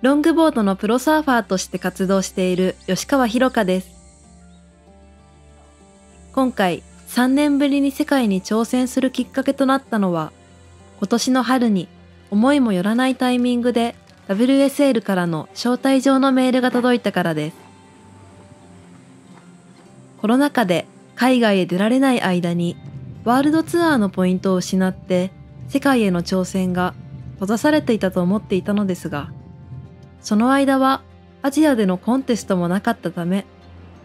ロングボードのプロサーファーとして活動している吉川博香です。今回3年ぶりに世界に挑戦するきっかけとなったのは、今年の春に思いもよらないタイミングで WSL からの招待状のメールが届いたからです。コロナ禍で海外へ出られない間にワールドツアーのポイントを失って世界への挑戦が閉ざされていたと思っていたのですが、その間はアジアでのコンテストもなかったため、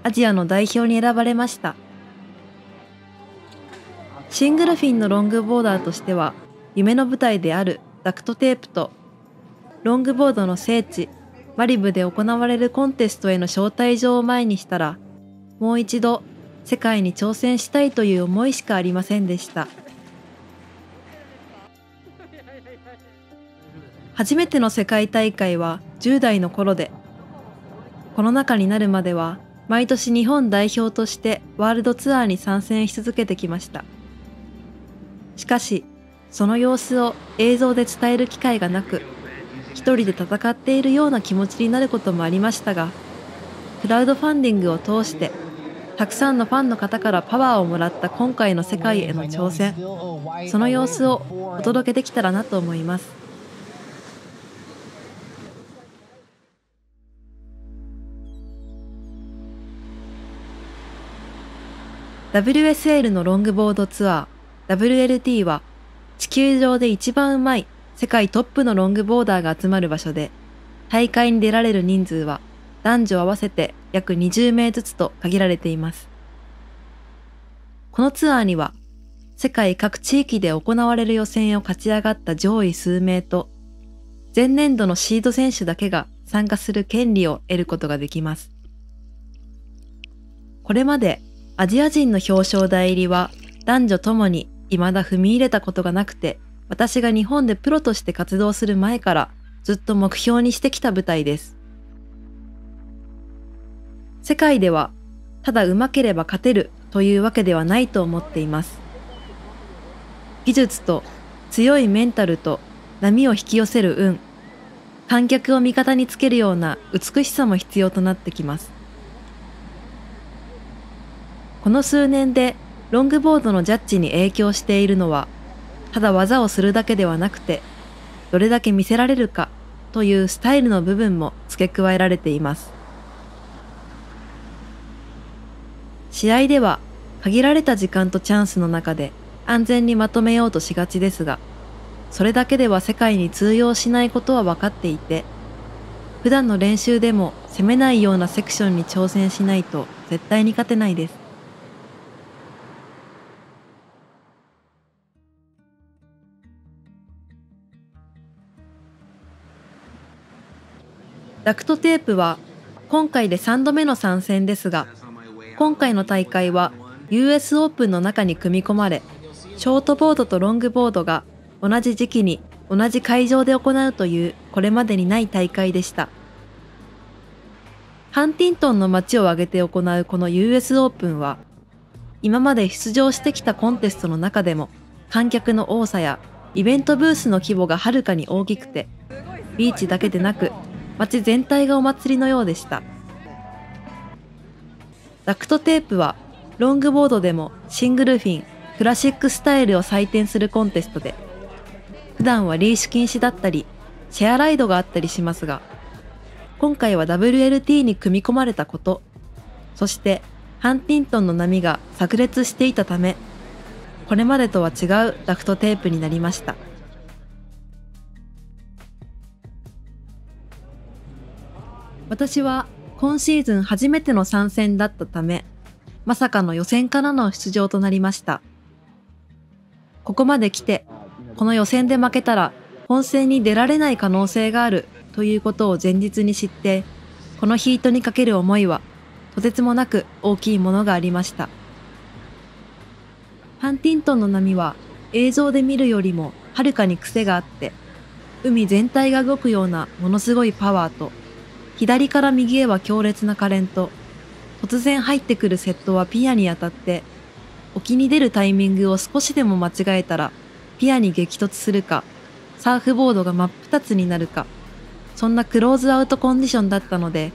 アジアの代表に選ばれました。シングルフィンのロングボーダーとしては、夢の舞台であるダクトテープと、ロングボードの聖地、マリブで行われるコンテストへの招待状を前にしたら、もう一度世界に挑戦したいという思いしかありませんでした。初めての世界大会は10代の頃で、コロナ禍になるまでは毎年日本代表としてワールドツアーに参戦し続けてきました。しかし、その様子を映像で伝える機会がなく、一人で戦っているような気持ちになることもありましたが、クラウドファンディングを通して、たくさんのファンの方からパワーをもらった今回の世界への挑戦、その様子をお届けできたらなと思います。WSL のロングボードツアー WLT は地球上で一番うまい世界トップのロングボーダーが集まる場所で、大会に出られる人数は男女合わせて約20名ずつと限られています。このツアーには世界各地域で行われる予選を勝ち上がった上位数名と、前年度のシード選手だけが参加する権利を得ることができます。これまでアジア人の表彰台入りは男女ともに未だ踏み入れたことがなくて、私が日本でプロとして活動する前からずっと目標にしてきた舞台です。世界ではただ上手ければ勝てるというわけではないと思っています。技術と強いメンタルと波を引き寄せる運、観客を味方につけるような美しさも必要となってきます。この数年でロングボードのジャッジに影響しているのは、ただ技をするだけではなくて、どれだけ見せられるかというスタイルの部分も付け加えられています。試合では限られた時間とチャンスの中で安全にまとめようとしがちですが、それだけでは世界に通用しないことは分かっていて、普段の練習でも攻めないようなセクションに挑戦しないと絶対に勝てないです。ダクトテープは今回で3度目の参戦ですが、今回の大会は US オープンの中に組み込まれ、ショートボードとロングボードが同じ時期に同じ会場で行うというこれまでにない大会でした。ハンティントンの街を挙げて行うこの US オープンは、今まで出場してきたコンテストの中でも観客の多さやイベントブースの規模がはるかに大きくて、ビーチだけでなく街全体がお祭りのようでした。ダクトテープはロングボードでもシングルフィン、クラシックスタイルを採点するコンテストで、普段はリーシュ禁止だったりシェアライドがあったりしますが、今回は WLT に組み込まれたこと、そしてハンティントンの波が炸裂していたため、これまでとは違うダクトテープになりました。私は今シーズン初めての参戦だったため、まさかの予選からの出場となりました。ここまで来て、この予選で負けたら本戦に出られない可能性があるということを前日に知って、このヒートにかける思いはとてつもなく大きいものがありました。ハンティントンの波は映像で見るよりもはるかに癖があって、海全体が動くようなものすごいパワーと、左から右へは強烈なカレント、突然入ってくるセットはピアに当たって、沖に出るタイミングを少しでも間違えたら、ピアに激突するか、サーフボードが真っ二つになるか、そんなクローズアウトコンディションだったので、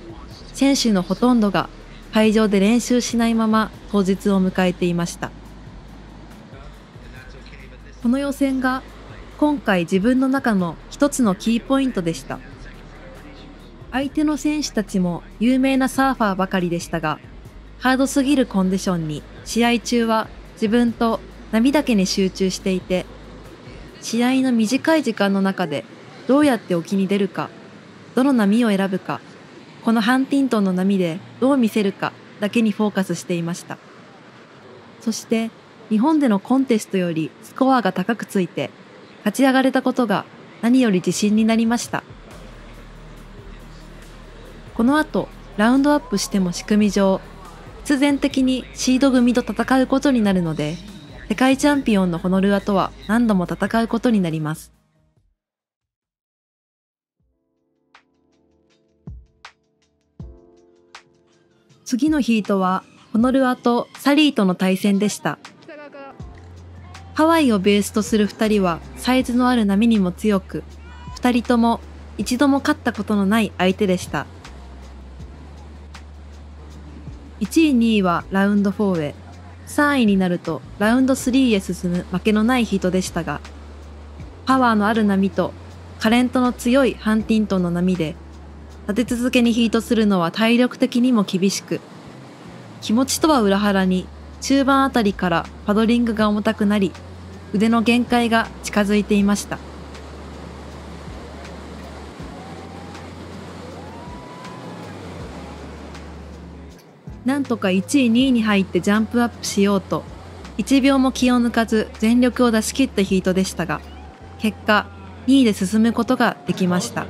選手のほとんどが会場で練習しないまま当日を迎えていました。この予選が今回自分の中の一つのキーポイントでした。相手の選手たちも有名なサーファーばかりでしたが、ハードすぎるコンディションに試合中は自分と波だけに集中していて、試合の短い時間の中でどうやって沖に出るか、どの波を選ぶか、このハンティントンの波でどう見せるかだけにフォーカスしていました。そして日本でのコンテストよりスコアが高くついて勝ち上がれたことが何より自信になりました。この後ラウンドアップしても仕組み上、必然的にシード組と戦うことになるので、世界チャンピオンのホノルアとは何度も戦うことになります。次のヒートはホノルアとサリーとの対戦でした。ハワイをベースとする2人はサイズのある波にも強く、2人とも一度も勝ったことのない相手でした。1位2位はラウンド4へ、3位になるとラウンド3へ進む負けのないヒートでしたが、パワーのある波とカレントの強いハンティントンの波で立て続けにヒートするのは体力的にも厳しく、気持ちとは裏腹に中盤あたりからパドリングが重たくなり、腕の限界が近づいていました。なんとか1位2位に入ってジャンプアップしようと、1秒も気を抜かず全力を出し切ったヒートでしたが、結果2位で進むことができました。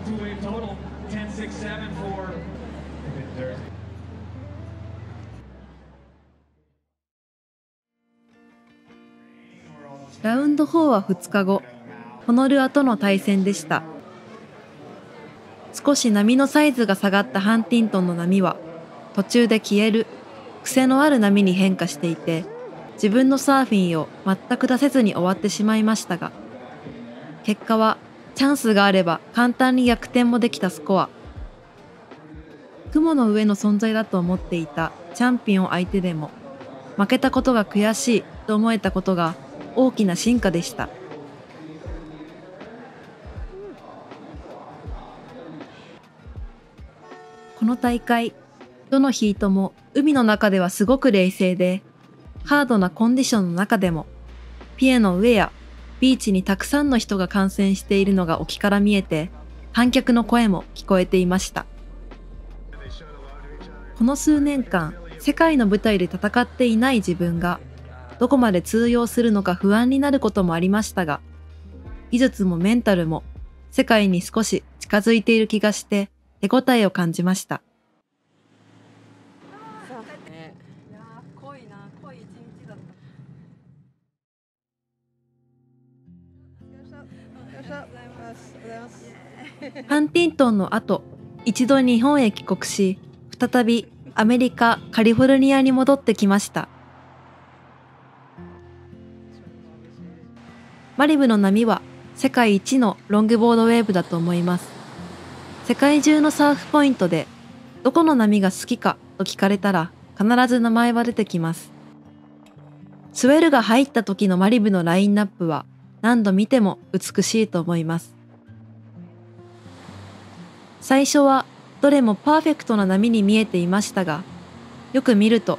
ラウンド4は2日後、ホノルアとの対戦でした。少し波のサイズが下がったハンティントンの波は、途中で消える、癖のある波に変化していて、自分のサーフィンを全く出せずに終わってしまいましたが、結果はチャンスがあれば簡単に逆転もできたスコア。雲の上の存在だと思っていたチャンピオン相手でも、負けたことが悔しいと思えたことが大きな進化でした。この大会、どのヒートも海の中ではすごく冷静で、ハードなコンディションの中でも、ピエの上やビーチにたくさんの人が観戦しているのが沖から見えて、観客の声も聞こえていました。この数年間、世界の舞台で戦っていない自分が、どこまで通用するのか不安になることもありましたが、技術もメンタルも世界に少し近づいている気がして手応えを感じました。ハンティントンの後、一度日本へ帰国し、再びアメリカ・カリフォルニアに戻ってきました。マリブの波は世界一のロングボードウェーブだと思います。世界中のサーフポイントでどこの波が好きかと聞かれたら必ず名前は出てきます。スウェルが入った時のマリブのラインナップは何度見ても美しいと思います。最初はどれもパーフェクトな波に見えていましたが、よく見ると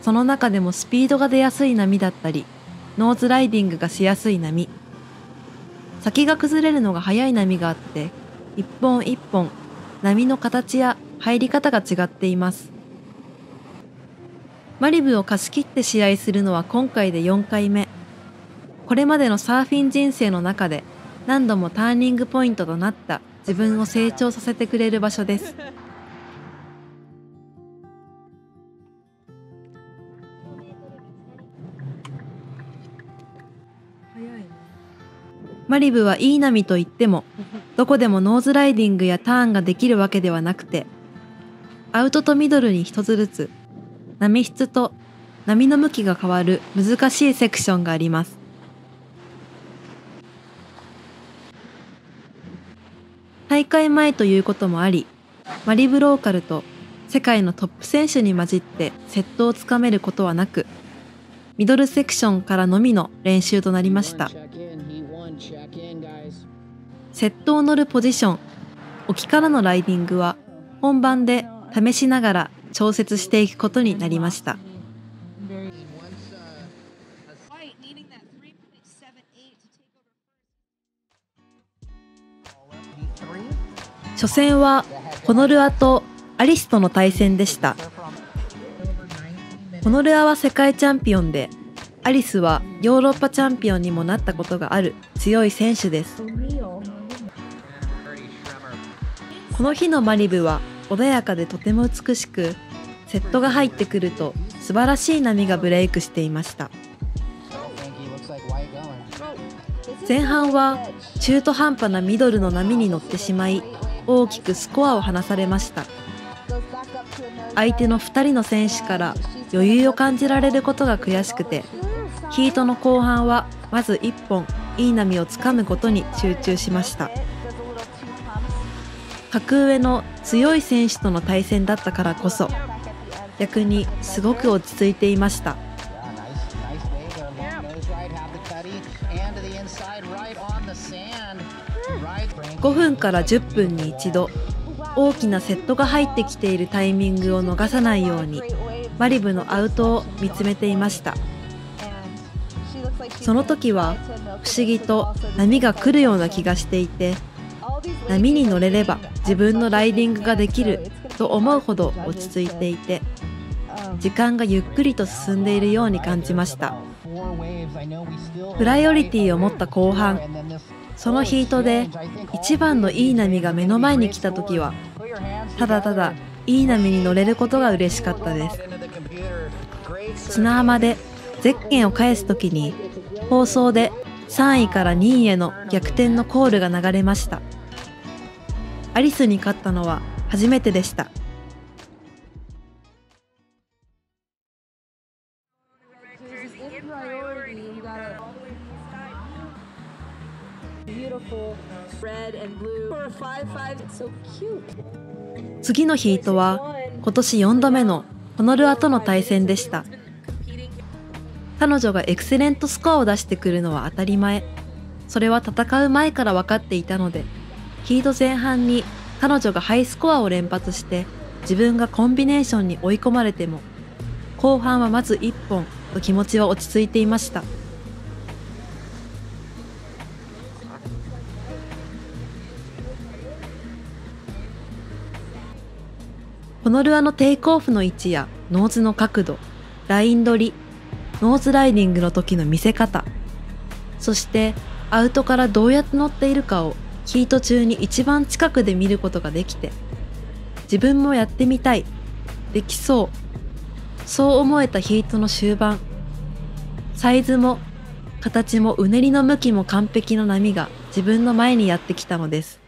その中でもスピードが出やすい波だったり、ノーズライディングがしやすい波、先が崩れるのが早い波があって、一本一本波の形や入り方が違っています。マリブを貸し切って試合するのは今回で4回目。これまでのサーフィン人生の中で何度もターニングポイントとなった自分を成長させてくれる場所です。マリブはいい波といっても、どこでもノーズライディングやターンができるわけではなくて、アウトとミドルに一つずつ、波質と波の向きが変わる難しいセクションがあります。大大会前ということもあり、マリブローカルと世界のトップ選手に混じってセットをつかめることはなく、ミドルセクションからのみの練習となりました。セットを乗るポジション、沖からのライディングは本番で試しながら調節していくことになりました。初戦はホノルアとアリスとの対戦でした。ホノルアは世界チャンピオンで、アリスはヨーロッパチャンピオンにもなったことがある強い選手です。この日のマリブは穏やかでとても美しく、セットが入ってくると素晴らしい波がブレイクしていました。前半は中途半端なミドルの波に乗ってしまい、大きくスコアを離されました。相手の2人の選手から余裕を感じられることが悔しくて、ヒートの後半はまず1本いい波をつかむことに集中しました。格上の強い選手との対戦だったからこそ、逆にすごく落ち着いていました。5分から10分に一度、大きなセットが入ってきているタイミングを逃さないように、マリブのアウトを見つめていました。その時は不思議と波が来るような気がしていて、波に乗れれば自分のライディングができると思うほど落ち着いていて、時間がゆっくりと進んでいるように感じました。プライオリティを持った後半、そのヒートで一番のいい波が目の前に来た時は、ただただいい波に乗れることが嬉しかったです。砂浜でゼッケンを返す時に、放送で3位から2位への逆転のコールが流れました。アリスに勝ったのは初めてでした。次のヒートは今年4度目のホノルアとの対戦でした。彼女がエクセレントスコアを出してくるのは当たり前。それは戦う前から分かっていたので、ヒート前半に彼女がハイスコアを連発して自分がコンビネーションに追い込まれても、後半はまず1本と気持ちは落ち着いていました。ホノルアのテイクオフの位置やノーズの角度、ライン取り、ノーズライディングの時の見せ方、そしてアウトからどうやって乗っているかをヒート中に一番近くで見ることができて、自分もやってみたい、できそう、そう思えたヒートの終盤、サイズも形もうねりの向きも完璧な波が自分の前にやってきたのです。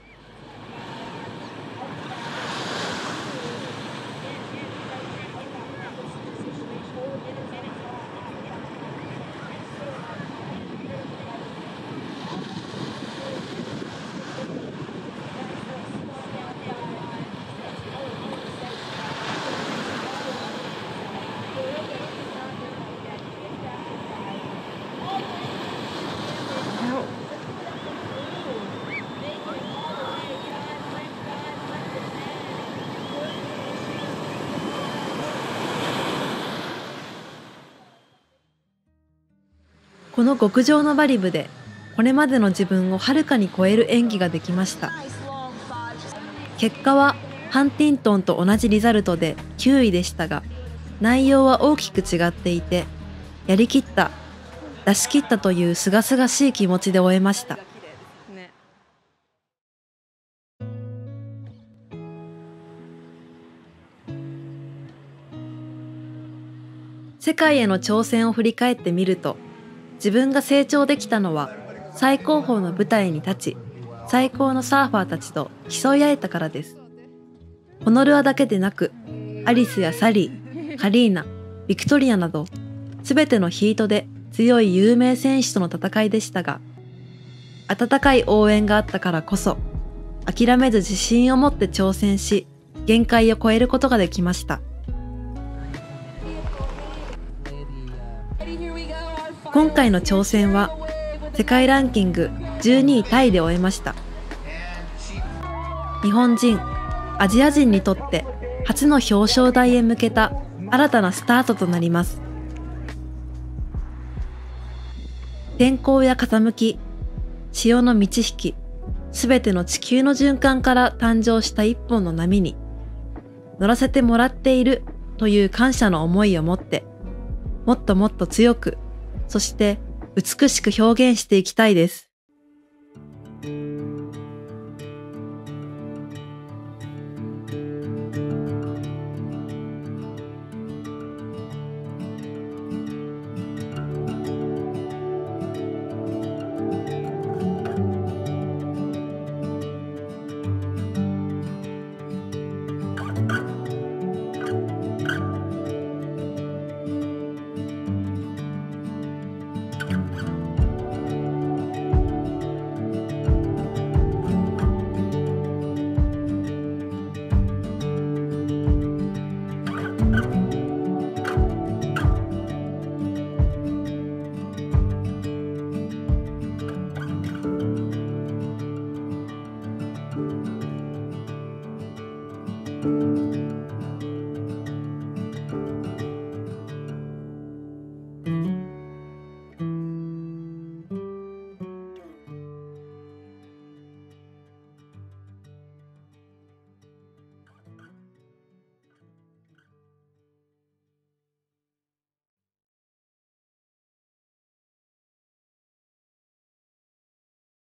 この極上のマリブで、これまでの自分をはるかに超える演技ができました。結果はハンティントンと同じリザルトで9位でしたが、内容は大きく違っていて、やりきった、出し切ったという清々しい気持ちで終えました。世界への挑戦を振り返ってみると、自分が成長できたのは最高峰の舞台に立ち、最高のサーファーたちと競い合えたからです。ホノルアだけでなく、アリスやサリー、カリーナ、ビクトリアなど、すべてのヒートで強い有名選手との戦いでしたが、温かい応援があったからこそ、諦めず自信を持って挑戦し、限界を超えることができました。今回の挑戦は、世界ランキング12位タイで終えました。日本人、アジア人にとって初の表彰台へ向けた新たなスタートとなります。天候や風向き、潮の満ち引き、すべての地球の循環から誕生した一本の波に乗らせてもらっているという感謝の思いを持って、もっともっと強く、そして美しく表現していきたいです。